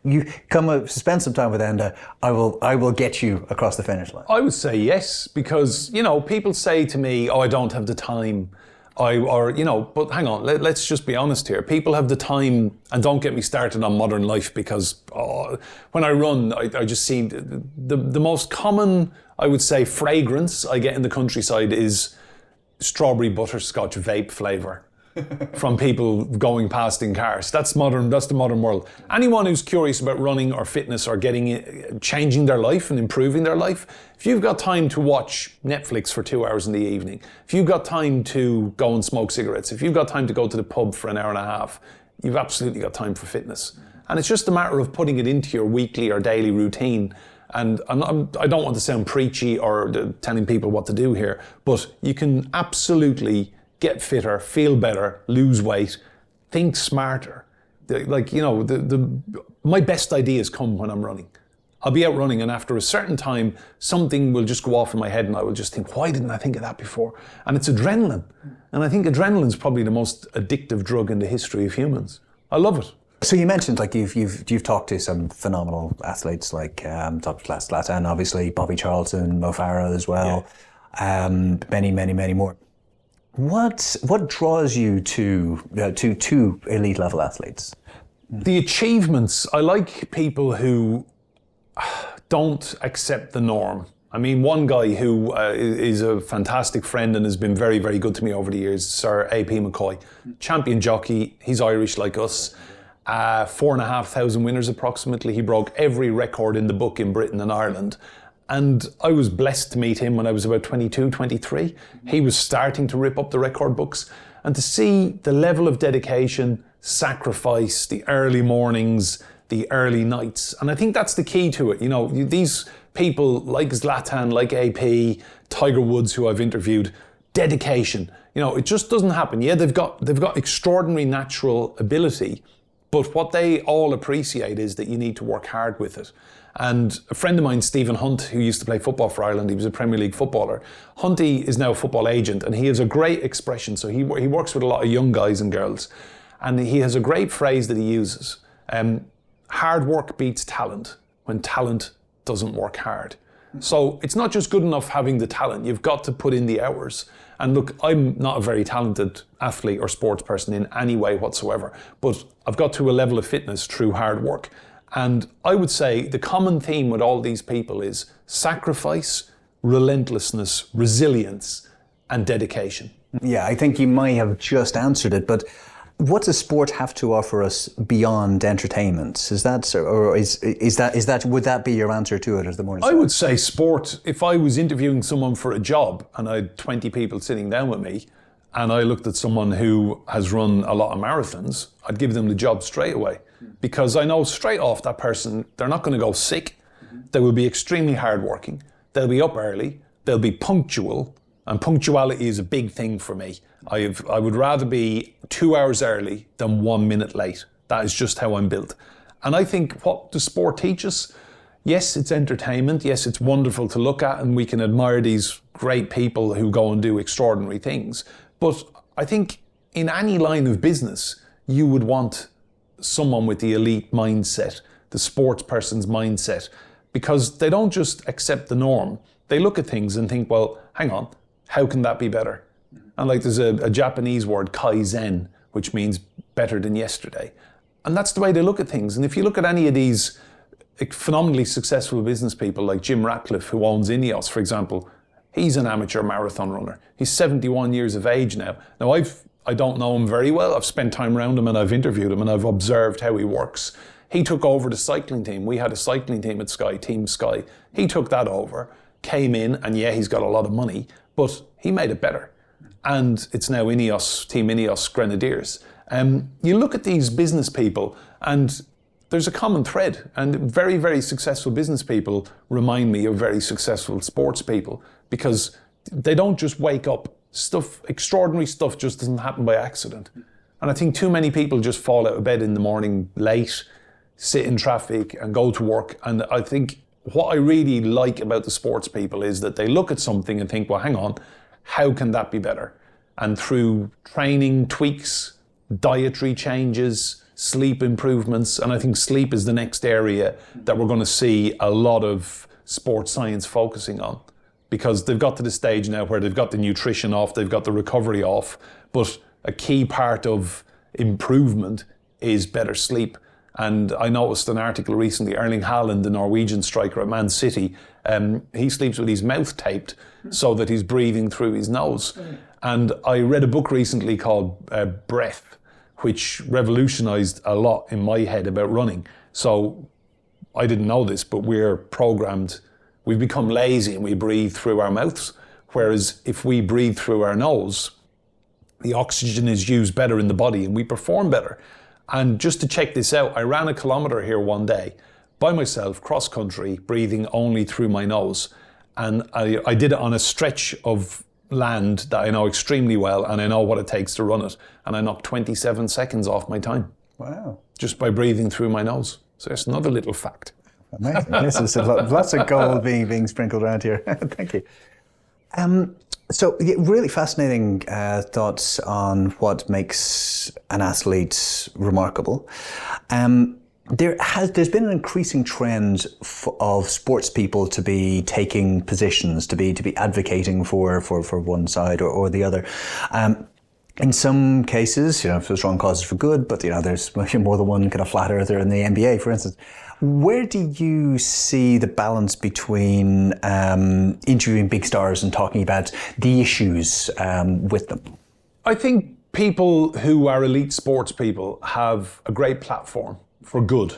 you come spend some time with Enda, I will get you across the finish line? I would say yes, because people say to me, oh, I don't have the time. But hang on, let's just be honest here. People have the time, and don't get me started on modern life, because when I run, I just see the most common, I would say, fragrance I get in the countryside is strawberry butterscotch vape flavour. from people going past in cars. That's the modern world. Anyone who's curious about running or fitness or changing their life and improving their life, if you've got time to watch Netflix for 2 hours in the evening, if you've got time to go and smoke cigarettes, if you've got time to go to the pub for an hour and a half, you've absolutely got time for fitness. And it's just a matter of putting it into your weekly or daily routine. And I don't want to sound preachy or telling people what to do here, but you can absolutely get fitter, feel better, lose weight, think smarter. My best ideas come when I'm running. I'll be out running, and after a certain time, something will just go off in my head and I will just think, why didn't I think of that before? And it's adrenaline. And I think adrenaline's probably the most addictive drug in the history of humans. I love it. So you mentioned like you've talked to some phenomenal athletes like top class Zlatan, obviously Bobby Charlton, Mo Farah as well, many more. What draws you to elite level athletes? The achievements. I like people who don't accept the norm. I mean, one guy who is a fantastic friend and has been very, very good to me over the years, Sir A.P. McCoy, champion jockey. He's Irish like us. 4,500 winners approximately. He broke every record in the book in Britain and Ireland. And I was blessed to meet him when I was about 22, 23. He was starting to rip up the record books. And to see the level of dedication, sacrifice, the early mornings, the early nights. And I think that's the key to it. You know, these people like Zlatan, like AP, Tiger Woods, who I've interviewed, dedication. You know, it just doesn't happen. Yeah, they've got extraordinary natural ability, but what they all appreciate is that you need to work hard with it. And a friend of mine, Stephen Hunt, who used to play football for Ireland, he was a Premier League footballer. Hunty is now a football agent, and he has a great expression. So he works with a lot of young guys and girls, and he has a great phrase that he uses. Hard work beats talent when talent doesn't work hard. So it's not just good enough having the talent, you've got to put in the hours. And look, I'm not a very talented athlete or sports person in any way whatsoever, but I've got to a level of fitness through hard work. And I would say the common theme with all these people is sacrifice, relentlessness, resilience, and dedication. Yeah, I think you might have just answered it, but what does sport have to offer us beyond entertainment? Is that, or is that, would that be your answer to it as the morning? I would say sport. If I was interviewing someone for a job and I had 20 people sitting down with me, and I looked at someone who has run a lot of marathons, I'd give them the job straight away. Because I know straight off that person, they're not going to go sick. They will be extremely hardworking. They'll be up early. They'll be punctual. And punctuality is a big thing for me. I would rather be 2 hours early than 1 minute late. That is just how I'm built. And I think what does sport teach us? Yes, it's entertainment. Yes, it's wonderful to look at, and we can admire these great people who go and do extraordinary things. But I think in any line of business, you would want someone with the elite mindset, the sports person's mindset, because they don't just accept the norm. They look at things and think, well, hang on, how can that be better? And like there's a Japanese word, kaizen, which means better than yesterday. And that's the way they look at things. And if you look at any of these phenomenally successful business people like Jim Ratcliffe, who owns Ineos, for example, he's an amateur marathon runner. He's 71 years of age now. Now, I don't know him very well. I've spent time around him and I've interviewed him and I've observed how he works. He took over the cycling team. We had a cycling team at Sky, Team Sky. He took that over, came in, and yeah, he's got a lot of money, but he made it better. And it's now Ineos, Team Ineos Grenadiers. You look at these business people and there's a common thread, and very, very successful business people remind me of very successful sports people, because they don't just wake up. Extraordinary stuff just doesn't happen by accident. And I think too many people just fall out of bed in the morning late, sit in traffic and go to work. And I think what I really like about the sports people is that they look at something and think, well, hang on, how can that be better? And through training tweaks, dietary changes, sleep improvements, and I think sleep is the next area that we're going to see a lot of sports science focusing on. Because they've got to the stage now where they've got the nutrition off, they've got the recovery off, but a key part of improvement is better sleep. And I noticed an article recently, Erling Haaland, the Norwegian striker at Man City, he sleeps with his mouth taped so that he's breathing through his nose. And I read a book recently called Breath, which revolutionized a lot in my head about running. So I didn't know this, but we've become lazy and we breathe through our mouths. Whereas if we breathe through our nose, the oxygen is used better in the body and we perform better. And just to check this out, I ran a kilometre here one day by myself, cross country, breathing only through my nose. And I did it on a stretch of land that I know extremely well, and I know what it takes to run it. And I knocked 27 seconds off my time. Wow. Just by breathing through my nose. So it's another little fact. Amazing. This is lots of gold being sprinkled around here. Thank you. So really fascinating thoughts on what makes an athlete remarkable. There's been an increasing trend of sports people to be taking positions, to be advocating for one side or the other. In some cases, for strong causes for good, but there's more than one kind of flat earther in the NBA, for instance. Where do you see the balance between interviewing big stars and talking about the issues with them? I think people who are elite sports people have a great platform for good,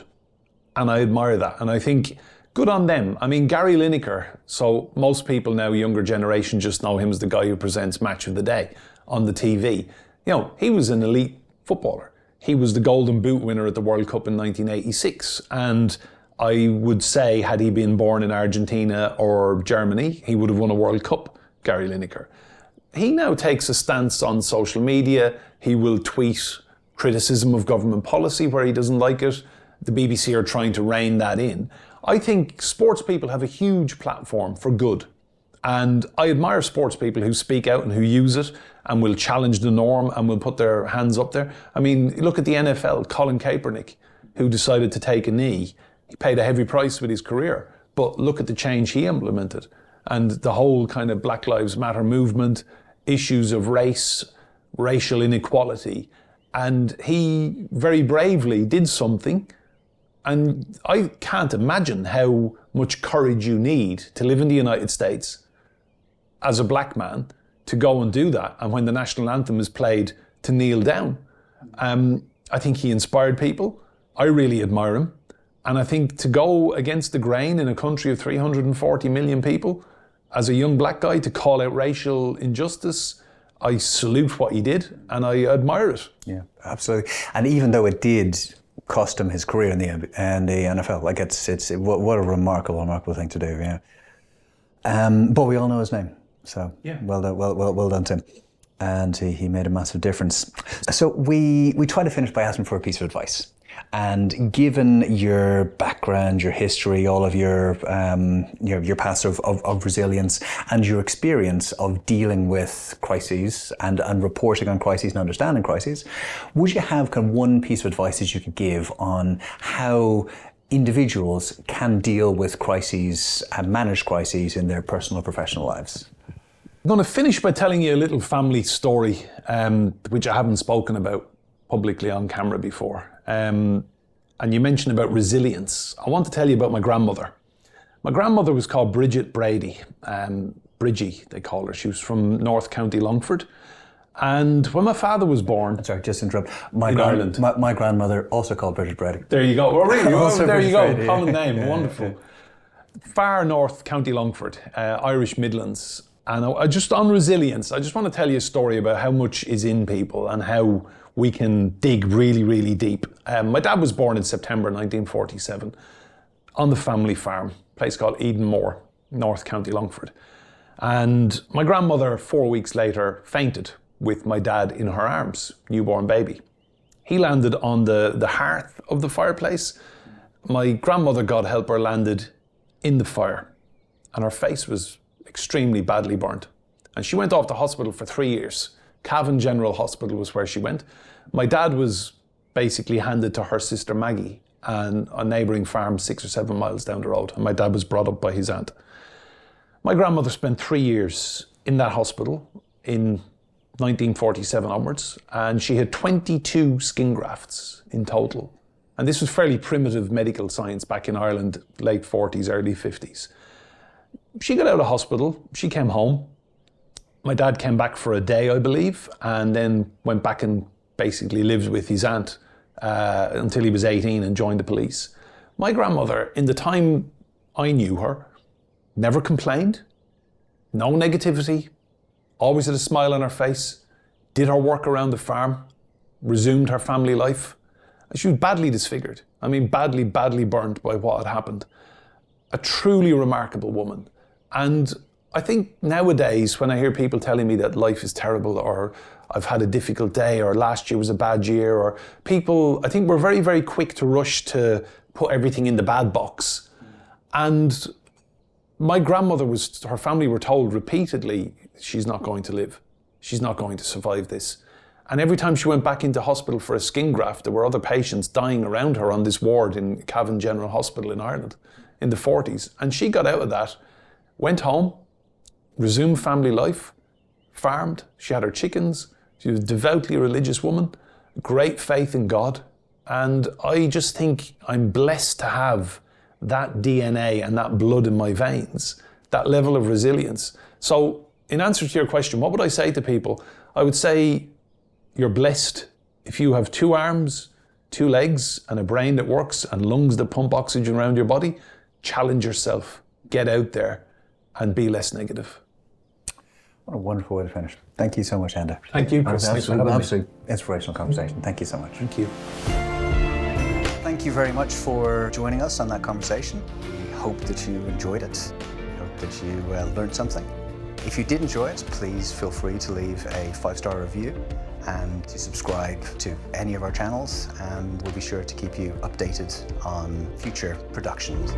and I admire that. And I think good on them. I mean, Gary Lineker, so most people now, younger generation, just know him as the guy who presents Match of the Day on the TV. He was an elite footballer. He was the Golden Boot winner at the World Cup in 1986. And I would say, had he been born in Argentina or Germany, he would have won a World Cup, Gary Lineker. He now takes a stance on social media. He will tweet criticism of government policy where he doesn't like it. The BBC are trying to rein that in. I think sports people have a huge platform for good. And I admire sports people who speak out and who use it and will challenge the norm and will put their hands up there. I mean, look at the NFL, Colin Kaepernick, who decided to take a knee. He paid a heavy price with his career, but look at the change he implemented. And the whole kind of Black Lives Matter movement, issues of race, racial inequality. And he very bravely did something. And I can't imagine how much courage you need to live in the United States as a black man to go and do that. And when the national anthem is played, to kneel down. I think he inspired people. I really admire him. And I think to go against the grain in a country of 340 million people, as a young black guy, to call out racial injustice, I salute what he did and I admire it. Yeah, absolutely. And even though it did cost him his career in the NFL, like it's what a remarkable thing to do. Yeah. But we all know his name, so yeah. Well done, Tim. And he made a massive difference. So we try to finish by asking for a piece of advice. And given your background, your history, all of your past of resilience and your experience of dealing with crises and reporting on crises and understanding crises, would you have kind of one piece of advice that you could give on how individuals can deal with crises and manage crises in their personal and professional lives? I'm going to finish by telling you a little family story, which I haven't spoken about publicly on camera before. And you mentioned about resilience. I want to tell you about my grandmother. My grandmother was called Bridget Brady. Bridgie, they call her. She was from North County Longford. And when my father was born... Sorry, just to interrupt. Ireland. My grandmother also called Bridget Brady. There you go. Oh, really? Also there you go. Brady, Common yeah. name. Yeah, wonderful. yeah. Far North County Longford, Irish Midlands. And just on resilience, I just want to tell you a story about how much is in people and how we can dig really, really deep. My dad was born in September 1947 on the family farm, a place called Edenmore, North County Longford. And my grandmother, 4 weeks later, fainted with my dad in her arms, newborn baby. He landed on the hearth of the fireplace. My grandmother, God help her, landed in the fire, and her face was extremely badly burnt. And she went off to hospital for 3 years. Cavan General Hospital was where she went. My dad was basically handed to her sister Maggie and a neighbouring farm 6 or 7 miles down the road. And my dad was brought up by his aunt. My grandmother spent 3 years in that hospital in 1947 onwards, and she had 22 skin grafts in total. And this was fairly primitive medical science back in Ireland, late 40s, early 50s. She got out of hospital, she came home. My dad came back for a day, I believe, and then went back and basically lived with his aunt until he was 18 and joined the police. My grandmother, in the time I knew her, never complained, no negativity, always had a smile on her face, did her work around the farm, resumed her family life. She was badly disfigured. I mean, badly, badly burnt by what had happened. A truly remarkable woman. And I think nowadays, when I hear people telling me that life is terrible, or I've had a difficult day, or last year was a bad year, or people, I think we're very, very quick to rush to put everything in the bad box. And my grandmother her family were told repeatedly, she's not going to live. She's not going to survive this. And every time she went back into hospital for a skin graft, there were other patients dying around her on this ward in Cavan General Hospital in Ireland in the 40s. And she got out of that, went home, resumed family life, farmed, she had her chickens, she was a devoutly religious woman, great faith in God. And I just think I'm blessed to have that DNA and that blood in my veins, that level of resilience. So in answer to your question, what would I say to people? I would say you're blessed if you have 2 arms, 2 legs, and a brain that works, and lungs that pump oxygen around your body. Challenge yourself, get out there, and be less negative. What a wonderful way to finish. Thank you so much, Enda. Thank you, Chris. Thanks for having me. Absolutely inspirational conversation. Thank you so much. Thank you. Thank you very much for joining us on that conversation. We hope that you enjoyed it. We hope that you learned something. If you did enjoy it, please feel free to leave a 5-star review and to subscribe to any of our channels, and we'll be sure to keep you updated on future productions.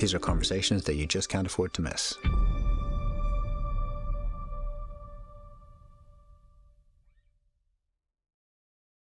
These are conversations that you just can't afford to miss.